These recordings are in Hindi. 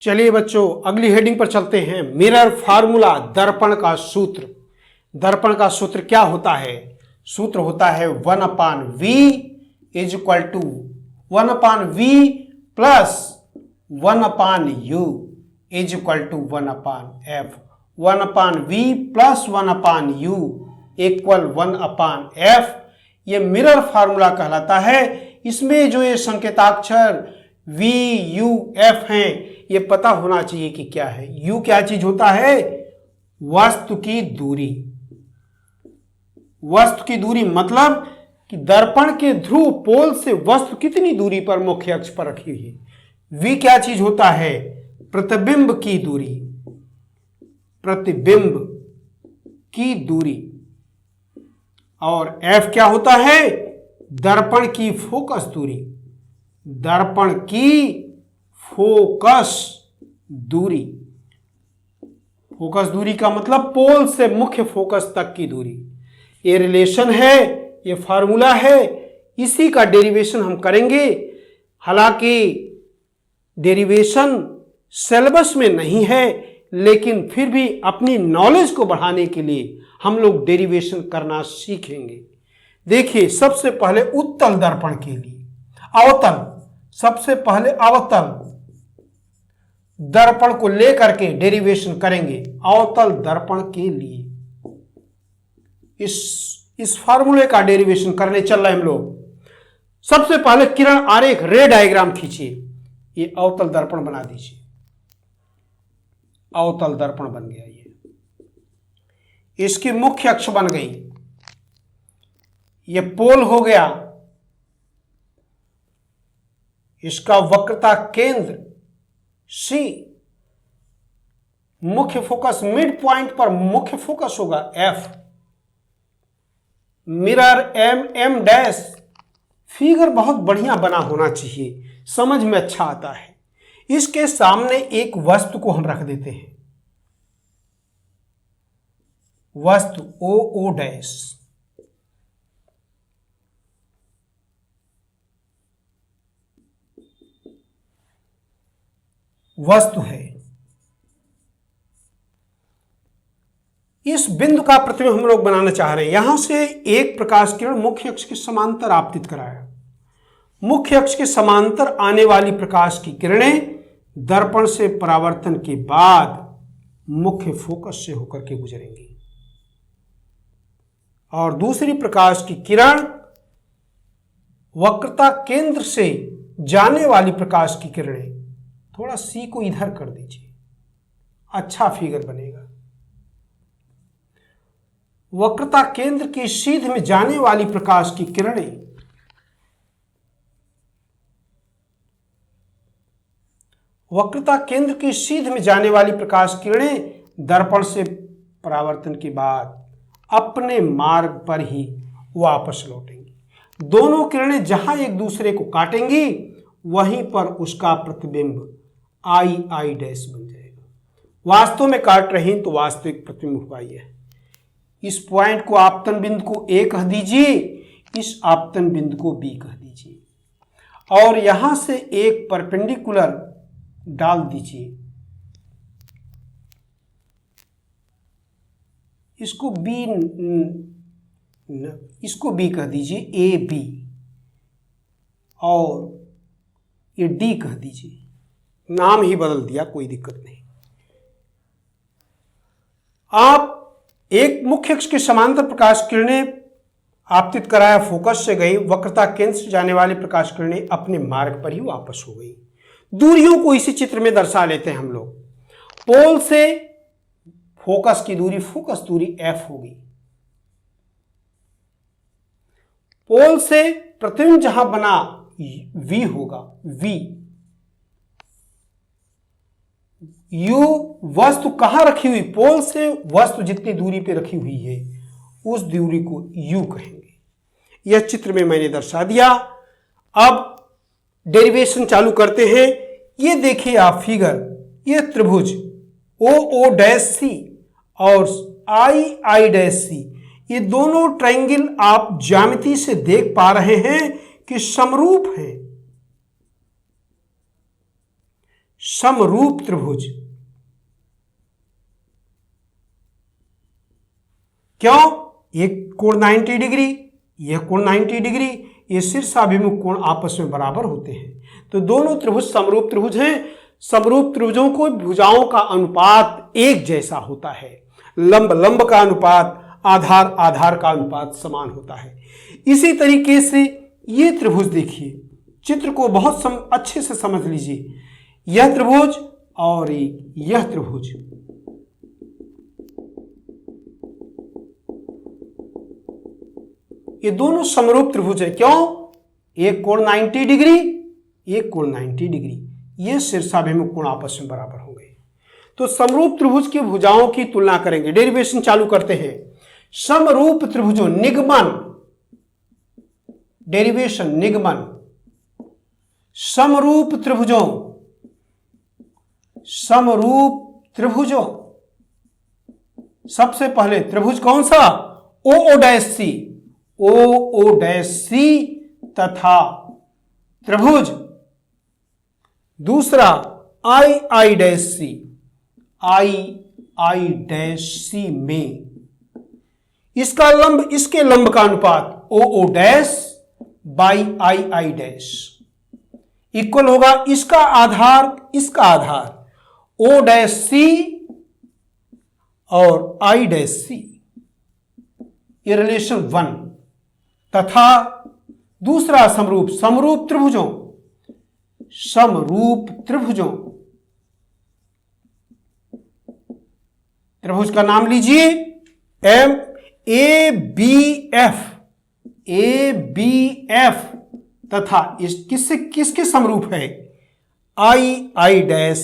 चलिए बच्चों, अगली हेडिंग पर चलते हैं। मिरर फार्मूला, दर्पण का सूत्र। दर्पण का सूत्र क्या होता है? सूत्र होता है 1/v is equal to 1/v plus 1/u is equal to 1/f। 1/v plus 1/u equal 1/f। ये मिरर फार्मूला कहलाता है। इसमें जो ये संकेताक्षर v u f हैं, ये पता होना चाहिए कि क्या है। u क्या चीज होता है? वस्तु की दूरी। वस्तु की दूरी मतलब कि दर्पण के ध्रुव पोल से वस्तु कितनी दूरी पर मुख्य अक्ष पर रखी हुई है। v क्या चीज होता है? प्रतिबिंब की दूरी। प्रतिबिंब की दूरी। और f क्या होता है? दर्पण की फोकस दूरी। दर्पण की फोकस दूरी। फोकस दूरी का मतलब पोल से मुख्य फोकस तक की दूरी। ये रिलेशन है, ये फार्मूला है, इसी का डेरिवेशन हम करेंगे। हालांकि डेरिवेशन सिलेबस में नहीं है, लेकिन फिर भी अपनी नॉलेज को बढ़ाने के लिए हम लोग डेरिवेशन करना सीखेंगे। देखिए, सबसे पहले उत्तल दर्पण के लिए अवतल, सबसे पहले अवतल दर्पण को लेकर के डेरिवेशन करेंगे। अवतल दर्पण के लिए इस फार्मूले का डेरिवेशन करने चल रहे हैं हम लोग। सबसे पहले किरण आरेख, रे डायग्राम खींचिए। ये अवतल दर्पण बना दीजिए। अवतल दर्पण बन गया। ये इसकी मुख्य अक्ष बन गई। ये पोल हो गया। इसका वक्रता केंद्र C, मुख्य फोकस मिड पॉइंट पर मुख्य फोकस होगा F। Mirror M dash. Figure बहुत बढ़िया बना होना चाहिए, समझ में अच्छा आता है। इसके सामने एक वस्तु को हम रख देते हैं। वस्तु O डैश। वस्तु है। इस बिंदु का प्रतिबिंब हम लोग बनाना चाह रहे हैं। यहां से एक प्रकाश किरण मुख्य अक्ष के समांतर आपतित कराया। मुख्य अक्ष के समांतर आने वाली प्रकाश की किरणें दर्पण से परावर्तन के बाद मुख्य फोकस से होकर के गुजरेंगी, और दूसरी प्रकाश की किरण वक्रता केंद्र से जाने वाली प्रकाश की किरणें, थोड़ा C को इधर कर दीजिए, अच्छा फिगर बनेगा। वक्रता केंद्र की सीध में जाने वाली प्रकाश की किरणें वक्रता केंद्र की सीध में जाने वाली प्रकाश किरणें दर्पण से परावर्तन के बाद अपने मार्ग पर ही वापस लौटेंगी। दोनों किरणें जहां एक दूसरे को काटेंगी, वहीं पर उसका प्रतिबिंब I डैश बन जाएगा। वास्तव में काट रही तो वास्तविक प्रतिबिंब हुआ है। इस पॉइंट को आपतन बिंदु को A कह दीजिए, इस आपतन बिंदु को B कह दीजिए, और यहां से एक परपेंडिकुलर डाल दीजिए। इसको B कह दीजिए, AB, और ये D कह दीजिए। नाम ही बदल दिया, कोई दिक्कत नहीं। आप एक मुख्य अक्ष के समांतर प्रकाश किरणें आपतित कराया, फोकस से गई, वक्रता केंद्र से जाने वाली प्रकाश किरणें अपने मार्ग पर ही वापस हो गई। दूरियों को इसी चित्र में दर्शा लेते हैं हम लोग। पोल से फोकस की दूरी, फोकस दूरी F होगी। पोल से प्रतिबिंब जहां बना V होगा, V। U वस्तु कहां रखी हुई, पोल से वस्तु जितनी दूरी पे रखी हुई है उस दूरी को U कहेंगे। यह चित्र में मैंने दर्शा दिया। अब डेरिवेशन चालू करते हैं। ये देखिए आप फिगर, ये त्रिभुज O डैश C और I डैश C, ये दोनों ट्रायंगल आप ज्यामिति से देख पा रहे हैं कि समरूप हैं। समरूप त्रिभुज। क्यों? एक कोण 90 डिग्री, यह कोण 90 डिग्री, ये शीर्षाभिमुख कोण आपस में बराबर होते हैं, तो दोनों त्रिभुज समरूप त्रिभुज हैं। समरूप त्रिभुजों को भुजाओं का अनुपात एक जैसा होता है, लंब लंब का अनुपात, आधार आधार का अनुपात समान होता है। इसी तरीके से ये त्रिभुज देखिए, चित्र को बहुत अच्छे से समझ लीजिए। यह त्रिभुज और यह त्रिभुज, ये दोनों समरूप त्रिभुज है। क्यों? एक कोण 90 डिग्री, एक कोण 90 डिग्री, ये शीर्षाभिमुख कोण आपस में बराबर होंगे। तो समरूप त्रिभुज की भुजाओं की तुलना करेंगे। डेरिवेशन चालू करते हैं। समरूप त्रिभुजों, निगमन, डेरिवेशन निगमन, समरूप त्रिभुजों, समरूप त्रिभुजों। सबसे पहले त्रिभुज कौन सा? ओ डैश सी, ओ डैश सी तथा त्रिभुज दूसरा आई डैश सी, आई डैश सी में इसका लंब इसके लंब का अनुपात O dash by I dash equal होगा इसका आधार ओ डैश सी और आई डैश सी, ये रिलेशन 1 तथा दूसरा समरूप त्रिभुजों, समरूप त्रिभुजों, त्रिभुज का नाम लीजिए एम ए बी एफ तथा किसके समरूप है? आई डैश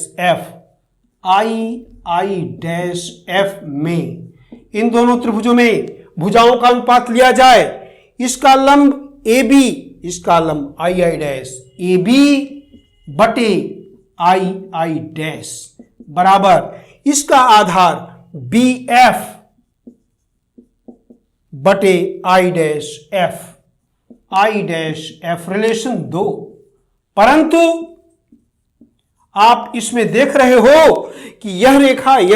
एफ में। इन दोनों त्रिभुजों में भुजाओं का अनुपात लिया जाए, इसका लंब ए बी, इसका लंब आई डैश, ए बी बटे आई डैश बराबर इसका आधार बी एफ बटे आई डैश एफ रिलेशन 2। परंतु आप इसमें देख रहे हो कि यह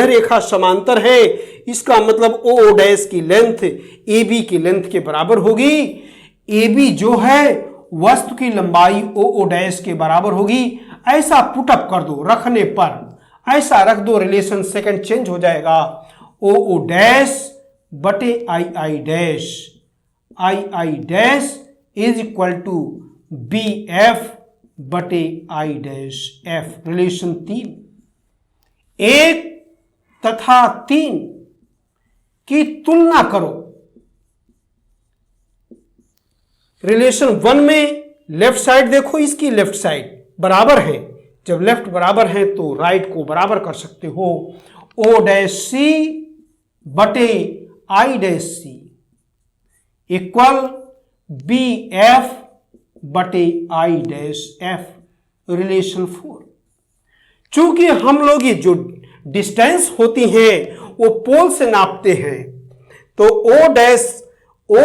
रेखा समांतर है, इसका मतलब ओ डैश की लेंथ ए बी की लेंथ के बराबर होगी। ए बी जो है वस्तु की लंबाई ओ डैश के बराबर होगी। ऐसा पुटअप कर दो, रखने पर ऐसा रख दो, रिलेशन सेकंड चेंज हो जाएगा। ओ डैश बटे I dash is equal to B F बटे आई डैश एफ, रिलेशन 3। 1 तथा 3 की तुलना करो। रिलेशन 1 में लेफ्ट साइड देखो, इसकी लेफ्ट साइड बराबर है। जब लेफ्ट बराबर है तो राइट को बराबर कर सकते हो। ओ डैश सी बटे I dash C equal B F बटे आई डैश एफ, रिलेशन 4। चूंकि हम लोग ये जो डिस्टेंस होती हैं वो पोल से नापते हैं, तो ओ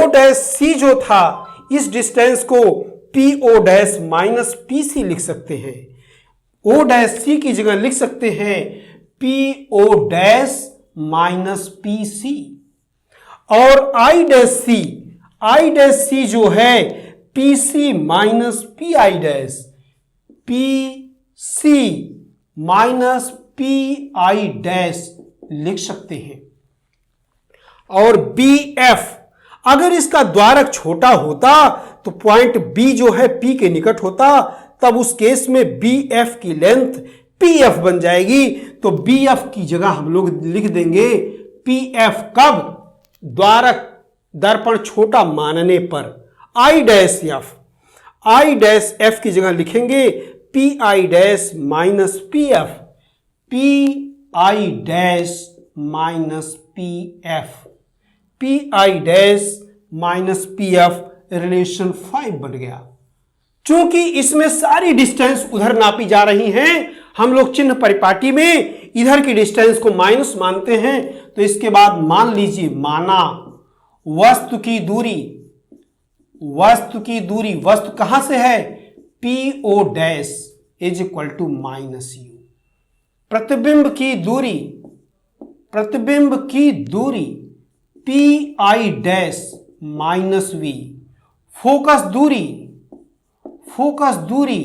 डैश सी जो था, इस डिस्टेंस को P O dash minus P C लिख सकते हैं। ओ डैश सी की जगह लिख सकते हैं P O dash minus P C. और आई डैश सी जो है P C minus P I dash, P C minus P I dash लिख सकते हैं। और बी एफ, अगर इसका द्वारक छोटा होता तो पॉइंट बी जो है पी के निकट होता, तब उस केस में बी एफ की लेंथ पी एफ बन जाएगी। तो बी एफ की जगह हम लोग लिख देंगे पी एफ, कब? द्वारक दर्पण छोटा मानने पर। आई डैश एफ की जगह लिखेंगे P I dash minus P F, P I dash minus P F, P I dash minus P F, relation 5 बन गया। चूंकि इसमें सारी डिस्टेंस उधर नापी जा रही हैं, हम लोग चिन्ह परिपाटी में इधर की डिस्टेंस को माइनस मानते हैं। तो इसके बाद मान लीजिए, माना वस्तु की दूरी वस्तु कहां से है? P O dash is equal to minus U. प्रतिबिंब की दूरी P I dash minus V, focus दूरी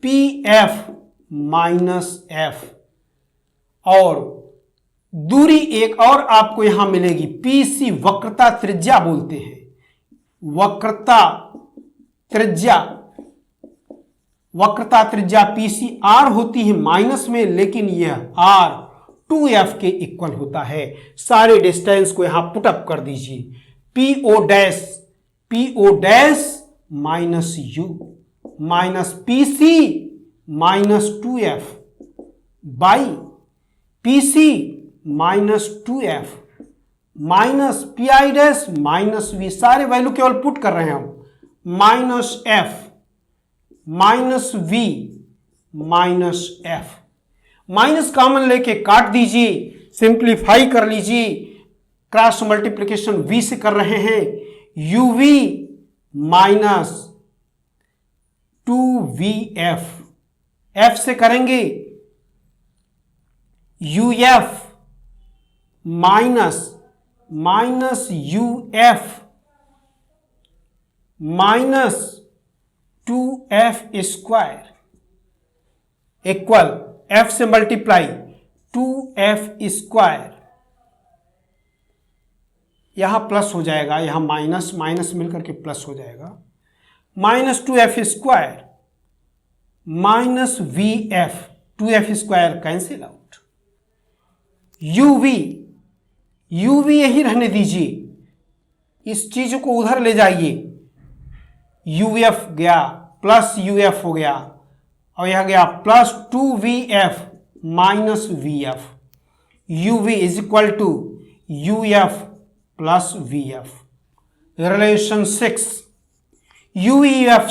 पी एफ माइनस एफ, और दूरी एक और आपको यहां मिलेगी पीसी, वक्रता त्रिज्या बोलते हैं, वक्रता त्रिज्या पीसी आर होती है माइनस में, लेकिन यह आर 2f के इक्वल होता है। सारे डिस्टेंस को यहां पुटअप कर दीजिए, P O dash minus U minus P C minus 2f by P C minus 2f minus P I dash minus V, सारे वैल्यू केवल पुट कर रहे हैं हम, minus F minus V minus F, minus common लेके काट दीजिए, सिंप्लीफाई कर लीजिए, क्रॉस मल्टीप्लिकेशन वी से कर रहे हैं, यूवी माइनस 2vf, एफ से करेंगे UF minus UF minus 2f square equal f से मल्टीप्लाई 2f स्क्वायर, यहां प्लस हो जाएगा, यहां माइनस माइनस मिलकर के प्लस हो जाएगा, minus 2f square minus vf, 2f square cancel out, UV यही रहने दीजिए, इस चीज को उधर ले जाइए, यूएफ गया प्लस यूएफ हो गया, और यह गया plus 2vf minus V F, U V is equal to U F plus V F, relation 6, U V F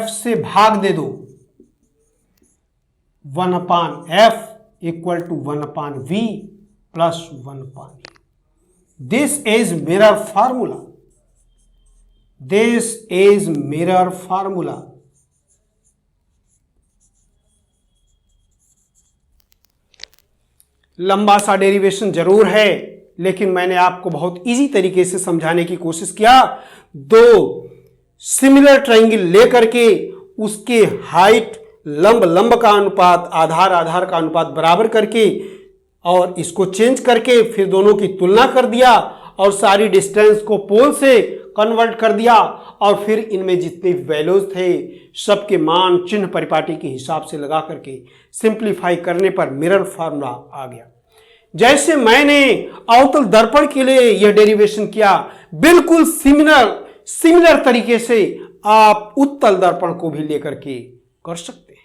से भाग दे दो, 1/f equal to 1/v plus 1/e, this is mirror formula, लंबा सा डेरिवेशन जरूर है, लेकिन मैंने आपको बहुत इजी तरीके से समझाने की कोशिश किया। दो सिमिलर ट्रायंगल लेकर के उसके हाइट लंब का अनुपात, आधार का अनुपात बराबर करके और इसको चेंज करके फिर दोनों की तुलना कर दिया और सारी डिस्टेंस को पोल से कन्वर्ट कर दिया, और फिर इनमें जितने वैल्यूज थे सबके मान चिन्ह परिपाटी के हिसाब से लगा करके सिंप्लीफाई करने पर मिरर फार्मूला आ गया। जैसे मैंने अवतल दर्पण के लिए यह डेरिवेशन किया, बिल्कुल सिमिलर तरीके से आप उत्तल दर्पण को भी लेकर के कर सकते हैं।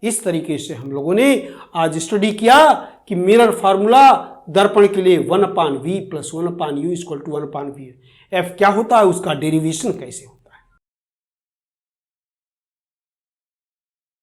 इस तरीके से हम लोगों ने आज स्टडी किया कि मिरर फार्मूला दर्पण के लिए 1/v plus 1/u equal to 1/v, f क्या होता है, उसका डेरिवेशन कैसे होता है।